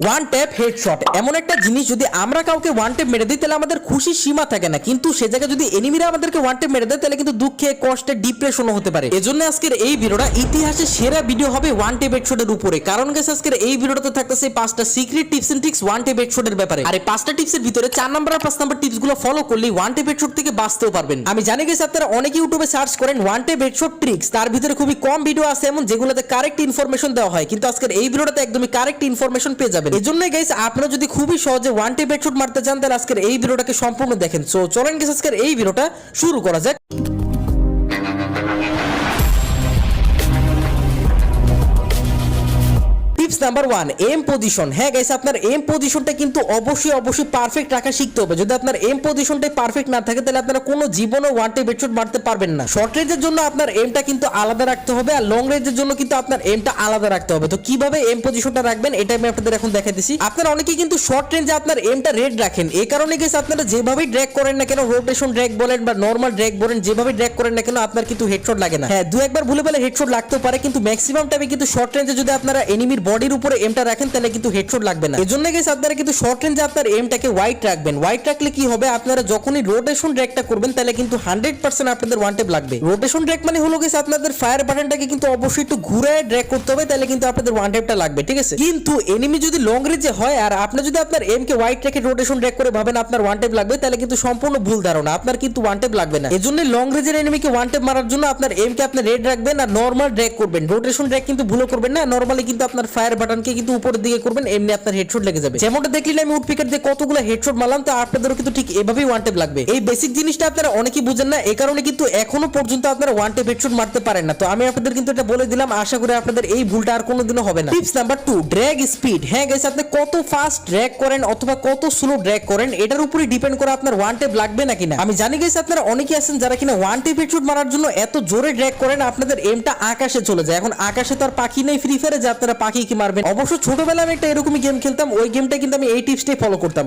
One tap headshot এমন একটা জিনিস, যদি আমরা কাউকে ওয়ান ট্যাপ মেরে দিই তাহলে আমাদের খুশির সীমা থাকে না, কিন্তু সে জায়গায় যদি এনিমিরা আমাদেরকে ওয়ান ট্যাপ মেরে দেয় তাহলে কিন্তু দুঃখে কষ্টে ডিপ্রেশনও হতে পারে। এজন্য আজকের এই ভিডিওটা ইতিহাসের সেরা ভিডিও হবে ওয়ান ট্যাপ হেডশটের উপরে। কারণ গাইস আজকের এই ভিডিওতে থাকতেছে 5টা secret tips and tricks one tap হেডশটের ব্যাপারে। আর এই 5টা টিপসের ভিতরে 4 নাম্বার আর 5 নাম্বার টিপসগুলো ফলো করলে ওয়ান ট্যাপ হেডশট থেকে বাঁচতেও পারবেন। আমি জানি গাইস আপনারা অনেকে ইউটিউবে সার্চ করেন ওয়ান ট্যাপ হেডশট ট্রিক্স, তার ভিতরে খুবই কম ভিডিও আছে এমন যেগুলোতে কারেক্ট ইনফরমেশন দেওয়া হয়, কিন্তু আজকের এই ভিডিওটাতে একদমই কারেক্ট ইনফরমেশন পেয়ে যাবেন। এজন্য গাইস আপনারা যদি খুবই সহজে ওয়ান ট্যাপ হেডশট মারতে চান তাহলে আজকের এই ভিডিওটাকে সম্পূর্ণ দেখেন। সো চলেন গাইস আজকের এই ভিডিওটা শুরু করা যাক। Tips number 1, M position. হ্যাঁ গাইস, আপনার এম পজিশনটা কিন্তু অবশ্যই পারফেক্ট রাখা শিখতে হবে। যদি আপনার এম পজিশনটাই পারফেক্ট না থাকে তাহলে আপনারা কোনো জীবনও ওয়ান ট্যাপ হেডশট মারতে পারবেন না। শর্ট রেঞ্জের জন্য আপনার এমটা কিন্তু আলাদা রাখতে হবে, আর লং রেঞ্জের জন্য কিন্তু আপনার এমটা আলাদা রাখতে হবে। তো কিভাবে এম পজিশনটা রাখবেন এটা আমি আপনাদের এখন দেখাই দিচ্ছি। আপনারা অনেকেই কিন্তু শর্ট রেঞ্জে আপনার এমটা রেড রাখেন, এই কারণে গাইস আপনারা যেভাবেই ড্র্যাগ করেন না কেন, রোটেশন ড্র্যাগ বলেন বা নরমাল ড্র্যাগ বলেন, যেভাবে ড্র্যাগ করেন না কেন আপনার কিন্তু হেডশট লাগে না। হ্যাঁ, দু একবার ভুলে পেলে হেডশট লাগতেও পারে, কিন্তু ম্যাক্সিমাম টাইমে কিন্তু শর্ট রেঞ্জে যদি আপনারা এনিমির বডির উপরে এমটা রাখেন তাহলে কিন্তু হেডশট লাগবে না। এজন্য গাইস আপনারা কিন্তু শর্ট রেঞ্জে আপনার এমটাকে হোয়াইট রাখবেন। হোয়াইট রাখলে কি হবে, আপনারা যখনই রোটেশন ড্র্যাগটা করবেন তাহলে কিন্তু 100% আপনাদের ওয়ান ট্যাপ লাগবে। রোটেশন ড্র্যাগ মানে হলো গাইস আপনাদের ফায়ার বাটনটাকে কিন্তু অবশ্যই একটু ঘুরায় ড্র্যাগ করতে হবে, তাহলে কিন্তু আপনাদের ওয়ান ট্যাপটা লাগবে, ঠিক আছে। কিন্তু এনিমি যদি লং রেঞ্জে হয় আর আপনি যদি আপনার এম কে হোয়াইট রেখে রোটেশন ড্র্যাগ করে ভাবেন আপনার ওয়ান ট্যাপ লাগবে, তাহলে কিন্তু সম্পূর্ণ ভুল ধারণা, আপনার কিন্তু ওয়ান ট্যাপ লাগবে না। এজন্য লং রেঞ্জের এনিমিকে ওয়ান ট্যাপ মারার জন্য আপনার এম কে আপনি রেড রাখবেন আর নরমাল ড্র্যাগ করবেন। রোটেশন ড্র্যাগ কিন্তু ভুলও করবেন না, নরমালি কিন্তু আপনার ফায়ার বাটনকে কিন্তু উপরের দিকে করবেন, এমনি আপনার হেডশট লেগে যাবে। যেমনটা দেখলেন আমি উডপিকার দিয়ে কতগুলো হেডশট মারলাম, তো আপনাদেরও কিন্তু ঠিক এভাবেই ওয়ান ট্যাপ লাগবে। এই বেসিক জিনিসটা আপনারা অনেকেই বুঝেন না, এই কারণে কিন্তু এখনো পর্যন্ত আপনারা ওয়ান ট্যাপ হেডশট মারতে পারেন না। তো আমি আপনাদের কিন্তু এটা বলে দিলাম, আশা করি আপনাদের এই ভুলটা আর কোনোদিনও হবে না। Tips number 2, drag speed. হ্যাঁ গাইস, আপনি কত ফাস্ট ড্র্যাগ করেন অথবা কত স্লো ড্র্যাগ করেন এটার উপরে ডিপেন্ড করে আপনার ওয়ান ট্যাপ লাগবে নাকি না। আমি জানি গাইস আপনারা অনেকেই আছেন যারা কিনা ওয়ান ট্যাপ হেডশট মারার জন্য এত জোরে ড্র্যাগ করেন আপনাদের এমটা আকাশে চলে যায়। এখন আকাশে তো আর পাখি নেই ফ্রি ফায়ারে যে আপনারা পাখি কি মারবেন। অবশ্য ছোটবেলায় আমি একটা এরকমই গেম খেলতাম, ওই গেমটা কিন্তু আমি এই টিপসটাই ফলো করতাম।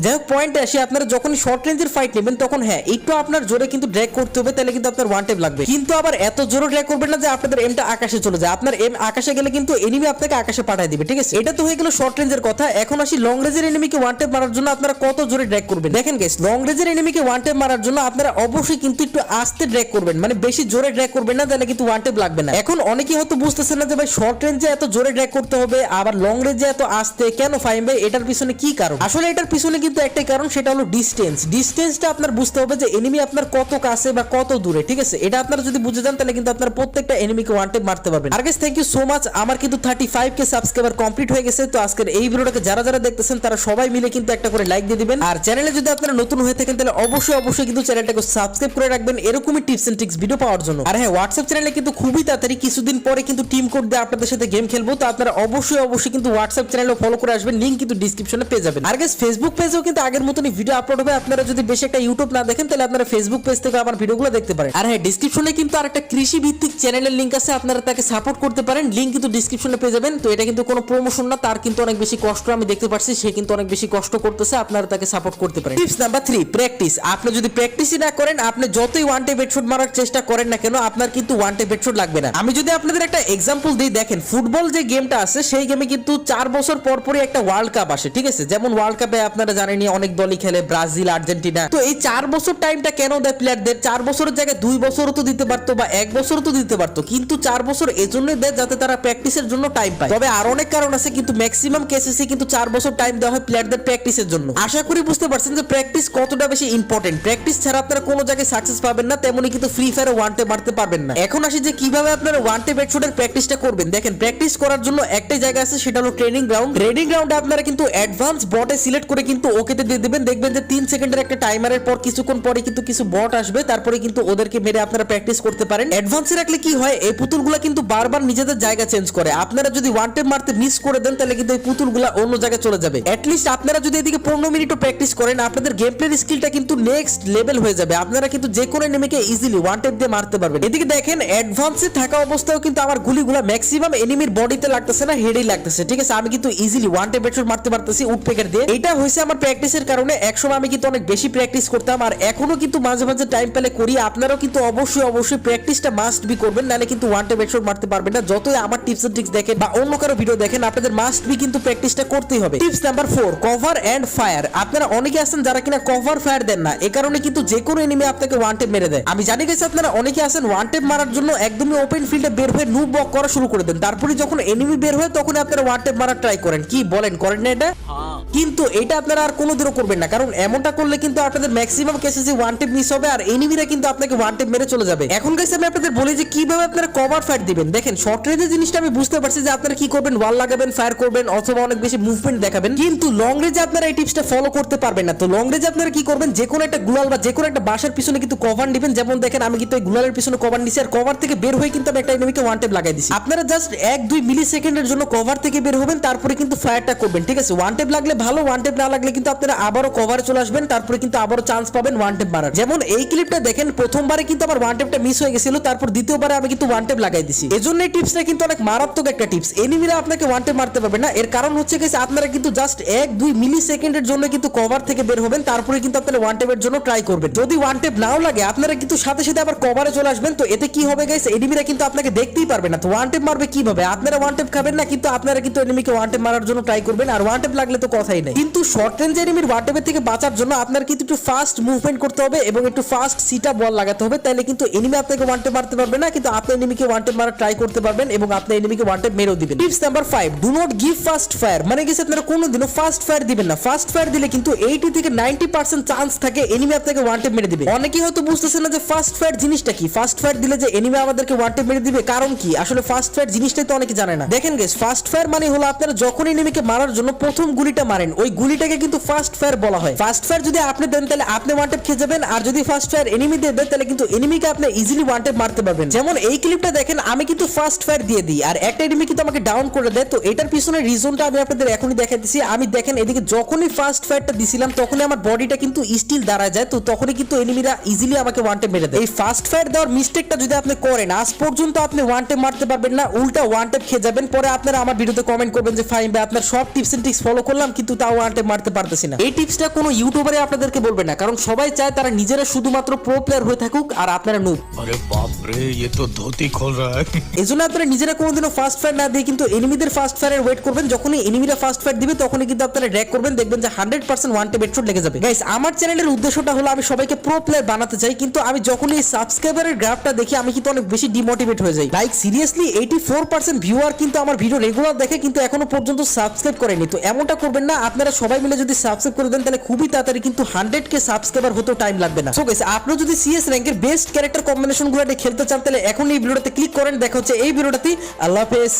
যাই হোক, পয়েন্টে আসি, আপনারা যখন শর্ট রেঞ্জের ফাইট নেবেন তখন হ্যাঁ একটু আপনার জোরে কিন্তু ড্র্যাগ করতে হবে, তাহলে কিন্তু আপনার ওয়ান ট্যাপ লাগবে। কিন্তু আবার এত জোরে ড্র্যাগ করবেন না যে আপনাদের এমটা আকাশে চলে যায়। আপনার এম আকাশে গেলে কিন্তু এনিমি আপনাকে আকাশে পাঠিয়ে দিবে, ঠিক আছে। এটা তো হয়ে গেল শর্ট রেঞ্জের কথা। এখন আসি লং রেঞ্জের এনিমিকে ওয়ান ট্যাপ মারার জন্য আপনারা কত জোরে ড্র্যাগ করবেন। দেখেন গাইস, লং রেঞ্জের এনিমিকে ওয়ান ট্যাপ মারার জন্য আপনারা অবশ্যই কিন্তু একটু আস্তে ড্র্যাগ করবেন, মানে বেশি জোরে ড্র্যাগ করবেন না, তাহলে কিন্তু ওয়ান ট্যাপ লাগবে না। এখন অনেকেই হয়তো বুঝতেছেন না যে ভাই শর্ট রেঞ্জে এত জোরে ড্র্যাগ করতে হবে আবার লং রেঞ্জে এত আস্তে কেন ফাইম ভাই, এটার পিছনে কি কারণ? আসলে এটার পিছনে কিন্তু একটাই কারণ, সেটা হলো ডিসটেন্স। ডিসটেন্সটা আপনার বুঝতে হবে যে এনিমি আপনার কত কাছে বা কত দূরে, ঠিক আছে। এটা আপনারা যদি বুঝে যান তাহলে কিন্তু আপনারা প্রত্যেকটা এনিমিকে ওয়ান ট্যাপ মারতে পারবেন। আর guys thank you so much, আমার কিন্তু 35k সাবস্ক্রাইবার কমপ্লিট হয়ে গেছে। তো আজকের এই ভিডিওটাকে যারা যারা দেখতেছেন তারা সবাই মিলে কিন্তু একটা করে লাইক দিয়ে দিবেন, আর চ্যানেলে যদি আপনারা নতুন হয়ে থাকেন তাহলে অবশ্যই কিন্তু চ্যানেলটাকে সাবস্ক্রাইব করে রাখবেন এরকমই টিপস এন্ড ট্রিক্স ভিডিও পাওয়ার জন্য। আর হ্যাঁ, হোয়াটসঅ্যাপ চ্যানেলে কিন্তু খুবই তাড়াতাড়ি কিছুদিন পরে কিন্তু টিম কোড দিয়ে আপনাদের সাথে গেম খেলবো, তো আপনারা অবশ্যই কিন্তু হোয়াটসঅ্যাপ চ্যানেলে ফলো করে আসবেন, লিংক কিন্তু ডেসক্রিপশনে পেয়ে যাবেন। আর গাইস ফেসবুক পেজেও কিন্তু আগের মতনই ভিডিও আপলোড হবে, আপনারা যদি বেশি একটা ইউটিউব না দেখেন তাহলে আপনারা ফেসবুক পেজ থেকে আমার ভিডিওগুলো দেখতে পারেন। আর হ্যাঁ, ডেসক্রিপশনে কিন্তু আরেকটা কৃষি ভিত্তিক চ্যানেলের লিংক আছে, আপনারা তাকে সাপোর্ট করতে পারেন, লিংক কিন্তু ডেসক্রিপশনে পেয়ে যাবেন। তো এটা কিন্তু কোনো প্রমোশন না, তার কিন্তু অনেক বেশি কষ্ট আমি দেখতে পাচ্ছি, সে কিন্তু অনেক বেশি কষ্ট করতেছে, আপনারা তাকে সাপোর্ট করতে পারেন। Tips number 3, practice. আপনি যদি প্র্যাকটিসই না করেন, আপনি যতই ওয়ান ট্যাপ হেডশট মারার চেষ্টা করেন না কেন আপনার কিন্তু ওয়ান ট্যাপ হেডশট লাগবে না। আমি যদি আপনাদের একটা এক্সাম্পল দিই, দেখেন ফুটবল যে গেমটা আছে সেই গেমে কিন্তু 4 বছর পরই একটা ওয়ার্ল্ড কাপ আসে, ঠিক আছে। যেমন ওয়ার্ল্ড কাপে আপনারা জানেনই অনেক দলই খেলে, ব্রাজিল, আর্জেন্টিনা। তো এই 4 বছর টাইমটা কেন দেয় প্লেয়ারদের? 4 বছরের জায়গায় 2 বছরও তো দিতে পারতো বা 1 বছরও তো দিতে পারতো, কিন্তু 4 বছর এজন্যই দেয় যাতে তারা প্র্যাকটিসের জন্য টাইম পায়। তবে আর অনেক কারণ আছে, কিন্তু ম্যাক্সিমাম কেসেসে কিন্তু 4 বছর টাইম দেওয়া হয় প্লেয়ারদের প্র্যাকটিসের জন্য। আশা করি বুঝতে পারছেন যে প্র্যাকটিস কতটা বেশি ইম্পর্টেন্ট। প্র্যাকটিস ছাড়া আপনারা কোনো জায়গায় সাকসেস পাবেন না, তেমনি কিন্তু ফ্রি ফায়ারে ওয়ান ট্যাপ মারতে পারবেন না। এখন আসি যে কিভাবে আপনারা ওয়ান ট্যাপ হেডশটের প্র্যাকটিসটা করবেন। দেখেন, প্র্যাকটিস করার জন্য একটাই জায়গা আছে, সেটা হলো ট্রেনিং গ্রাউন্ড। ট্রেনিং গ্রাউন্ডে আপনারা কিন্তু অ্যাডভান্স বটে সিলেক্ট করে কিন্তু ওকেতে দিয়ে দিবেন, দেখবেন যে 3 সেকেন্ডের একটা টাইমারের পর কিছুক্ষণ পরে কিন্তু কিছু বট আসবে, তারপরে কিন্তু ওদেরকে মেরে আপনারা প্র্যাকটিস করতে পারেন। অ্যাডভান্সে রাখলে কি হয়, এই পুতুলগুলো কিন্তু বারবার নিজেদের জায়গা চেঞ্জ করে। আপনারা যদি ওয়ান ট্যাপ মারতে মিস করে দেন তাহলে কিন্তু এই পুতুলগুলো অন্য জায়গায় চলে যাবে। অ্যাটলিস্ট আপনারা যদি এদিকে 15 মিনিটও প্র্যাকটিস করেন, আপনাদের গেম প্লের স্কিলটা কিন্তু নেক্সট লেভেল হয়ে যাবে। আপনারা কিন্তু যে কোনো এনিমিকে ইজিলি ওয়ান ট্যাপ দিয়ে মারতে পারবেন। এদিকে দেখেন, অ্যাডভান্সে থাকা অবস্থায়ও কিন্তু আমার গুলিগুলো ম্যাক্সিমাম এনিমির বডিতে লাগতেছে না, হেডেই লাগতেছে, ঠিক আছে। আমি কিন্তু ইজিলি ওয়ান ট্যাপ হেডশট মারতে পারতেছি উডপেকার দিয়ে। এটা হইছে আমার প্র্যাকটিসের কারণে একসময় আমি কিন্তু অনেক বেশি প্র্যাকটিস করতাম, আর এখনো কিন্তু মাঝে মাঝে টাইম পেলে করি। আপনারাও কিন্তু অবশ্যই প্র্যাকটিসটা মাস্ট বি করবেন, নাহলে কিন্তু ওয়ান ট্যাপ হেডশট মারতে পারবেন না। যতই আমার টিপস এন্ড ট্রিক্স দেখেন বা অন্য কারো ভিডিও দেখেন, আপনাদের মাস্ট বি কিন্তু প্র্যাকটিসটা করতেই হবে। Tips number 4, cover and fire. আপনারা অনেকে আছেন যারা কিনা কভার ফায়ার দেন না, এই কারণে কিন্তু যে কোনো এনিমি আপনাকে ওয়ান ট্যাপ মেরে দেয়। আমি জানি গেছি আপনারা অনেকে আছেন ওয়ান ট্যাপ মারার জন্য একদমই ওপেন ফিল্ডে বের হয়ে নুব বক করা শুরু করে দেন, তারপরে যখন এনিমি বের হয় তখন আপনারা ওয়ান ট্যাপ মারার ট্রাই করেন। কি বলেন, করেন না এটা? কিন্তু এটা আপনারা আর কোনোদিনও করবেন না, কারণ এমনটা করলে কিন্তু আপনাদের ম্যাক্সিমাম কেসেসে ওয়ান ট্যাপ মিস হবে আর এনিমিরা কিন্তু আপনাকে ওয়ান ট্যাপ মেরে চলে যাবে। এখন গাইস আমি আপনাদের বলি যে কিভাবে আপনারা কভার ফায়ার দিবেন। দেখেন শর্ট রেঞ্জের জিনিসটা আমি বুঝতে পারছি যে আপনারা কি করবেন, ওয়াল লাগাবেন, ফায়ার করবেন অথবা অনেক বেশি মুভমেন্ট দেখাবেন, কিন্তু লং রেঞ্জে আপনারা এই টিপসটা ফলো করতে পারবেন না। তো লং রেঞ্জে আপনারা কি করবেন, যে কোনো একটা গুলাল বা যে কোনো একটা বাসার পিছনে কিন্তু কভার নেবেন। যেমন দেখেন আমি কিন্তু এই গুলালের পিছনে কভার নিছি, আর কভার থেকে বের হয়ে কিন্তু আমি একটা এনিমিকে ওয়ান ট্যাপ লাগাই দিছি। আপনারা জাস্ট 1-2 মিলি সেকেন্ডের জন্য কভার থেকে বের হবেন, তারপরে কিন্তু ফায়ারটা করবেন। ঠিক আছে, ওয়ান ট্যাপ লাগলে ভালো, ওয়ান ট্যাপ না লাগলে কিন্তু আপনারা আবারও কভারে চলে আসবেন, তারপরে কিন্তু আবারও চান্স পাবেন ওয়ান ট্যাপ মারার। যেমন এই ক্লিপটা দেখেন, প্রথমবারে কিন্তু আমার ওয়ান ট্যাপটা মিস হয়ে গেছিল, তারপর দ্বিতীয়বারে আমি কিন্তু ওয়ান ট্যাপ লাগাই দিছি। এজন্য এই টিপসটা কিন্তু অনেক মারাত্মক একটা টিপস। এনিমিরা আপনাকে ওয়ান ট্যাপ মারতে পারবে না, এর কারণ হচ্ছে গেছে আপনারা কিন্তু জাস্ট 1-2 মিলি সেকেন্ডের জন্য কিন্তু কভার থেকে বের হবেন, তারপরে কিন্তু আপনারা ওয়ান ট্যাপের জন্য ট্রাই করবেন। যদি ওয়ান ট্যাপ নাও লাগে আপনারা কিন্তু সাথে সাথে আবার কভারে চলে আসবেন। তো এতে কি হবে গাইস, এনিমিরা কিন্তু আপনাকে দেখতেই পারবে না। তো ওয়ান ট্যাপ মারবে কিভাবে, আপনারা ওয়ান ট্যাপ খাবেন না, কিন্তু আপনারা কিন্তু এনিমিকে ওয়ান ট্যাপ মারার জন্য ট্রাই করবেন, আর ওয়ান ট্যাপ লাগলে তো কথাই নাই। কিন্তু শর্ট রেঞ্জ এনিমির ওয়ান ট্যাপের থেকে বাঁচার জন্য আপনার কিন্তু একটু ফাস্ট মুভমেন্ট করতে হবে এবং একটু ফাস্ট সিটা বল লাগাতে হবে, তাহলে কিন্তু এনিমি আপনাকে ওয়ান ট্যাপ মারতে পারবে না, কিন্তু আপনি এনিমিকে ওয়ান ট্যাপ মারা ট্রাই করতে পারবেন এবং আপনি এনিমিকে ওয়ান ট্যাপ মেরেও দিবেন। Tips number 5, do not give fast fire. মানে গেছে আপনারা কোনোদিনও ফাস্ট ফায়ার দিবেন না। ফাস্ট ফায়ার দিলে কিন্তু 80 থেকে 90% চান্স থাকে এনিমি আপনাকে ওয়ান ট্যাপ মেরে দিবে। অনেকেই হয়তো বুঝতেছেন না যে ফাস্ট ফায়ার জিনিসটা কি। ফাস্ট ফায়ার দিলে যে এনিমি আমাদেরকে ওয়ান ট্যাপ মেরে দিবে, কারণ কি? আসলে ফাস্ট ফায়ার জিনিসটাই তো অনেকে জানে না। দেখেন গাইস, ফাস্ট ফায়ার মানে হলো আপনারা যখন এনিমিকে মারার জন্য প্রথম গুলিটা মারেন, ওই গুলিটাকে কিন্তু ফাস্ট ফায়ার বলা হয়। ফাস্ট ফায়ার যদি আপনি দেন তাহলে আপনি ওয়ান ট্যাপ খেয়ে যাবেন, আর যদি ফাস্ট ফায়ার এনিমি দেন তাহলে কিন্তু এনিমিকে আপনি ইজিলি ওয়ান ট্যাপ মারতে পারবেন। যেমন এই ক্লিপটা দেখেন, আমি কিন্তু ফাস্ট ফায়ার দিয়ে দিই আর একটা এনিমি কিন্তু আমাকে ডাউন করে দেয়। তো এটার পিছনে রিজনটা আমি আপনাদের এখনই দেখাইতেছি। আমি দেখেন এদিকে যখনই ফাস্ট ফায়ারটা দিছিলাম তখনই আমার বডিটা কিন্তু স্টিল দাঁড়ায় যায়, তো তখনই কিন্তু এনিমিরা ইজিলি আমাকে ওয়ান ট্যাপ মেরে দেয়। এই ফাস্ট ফায়ার দেওয়ার মিস্টেকটা যদি আপনি করেন, আজ পর্যন্ত আপনি ওয়ান ট্যাপ মারতে পারবেন না, উল্টা ওয়ান ট্যাপ খেয়ে যাবেন। পরে আপনারা আমার ভিডিওতে কমেন্ট করবেন যে ফাইম ভাই আপনার সব টিপস এন্ড ট্রিক্স ফলো করলাম কিন্তু তাও ওয়ান ট্যাপ মারতে পারতেছি না। এই টিপসটা কোনো ইউটিউবারে আপনাদেরকে বলবে না, কারণ সবাই চায় তারা নিজেরা শুধুমাত্র প্রো প্লেয়ার হয়ে থাকুক আর আপনারা নুব। আরে বাপ রে, ये तो धोती खोल रहा है। এজন্য আপনারা নিজেরা কোনোদিনও ফাস্ট ফায়ার না দিয়ে কিন্তু এনিমিদের ফাস্ট ফায়ারের ওয়েট করবেন। যখনই এনিমিরা ফাস্ট ফায়ার দিবে তখনই কিন্তু আপনারা ড্র্যাগ করবেন, দেখবেন যে 100% ওয়ান ট্যাপ হেডশট লেগে যাবে। গাইস, আমার চ্যানেলের উদ্দেশ্যটা হলো আমি সবাইকে প্রো প্লেয়ার বানাতে চাই, কিন্তু আমি যখনই এই সাবস্ক্রাইবারের গ্রাফটা দেখি আমি কিন্তু অনেক বেশি ডিমোটিভেট হয়ে যাই। লাইক সিরিয়াসলি 84% ভিউয়ার কিন্তু আমার ভিডিও রেগুলার দেখে কিন্তু এখনো পর্যন্ত সাবস্ক্রাইব করেনি। তো এমনটা করবেন না, আপনারা সবাই মিলে যদি সাবস্ক্রাইব করে দেন তাহলে খুবই তাড়াতাড়ি কিন্তু 100K সাবস্ক্রাইবার হতেও টাইম লাগবে না। সো গাইস, আপনি যদি সিএস র্যাঙ্কের বেস্ট ক্যারেক্টার কম্বিনেশনগুলো খেলতে চান তাহলে এখন এই ভিডিওটাতে ক্লিক করেন। দেখা হচ্ছে এই ভিডিওটাতে। আল্লাহ হাফেজ।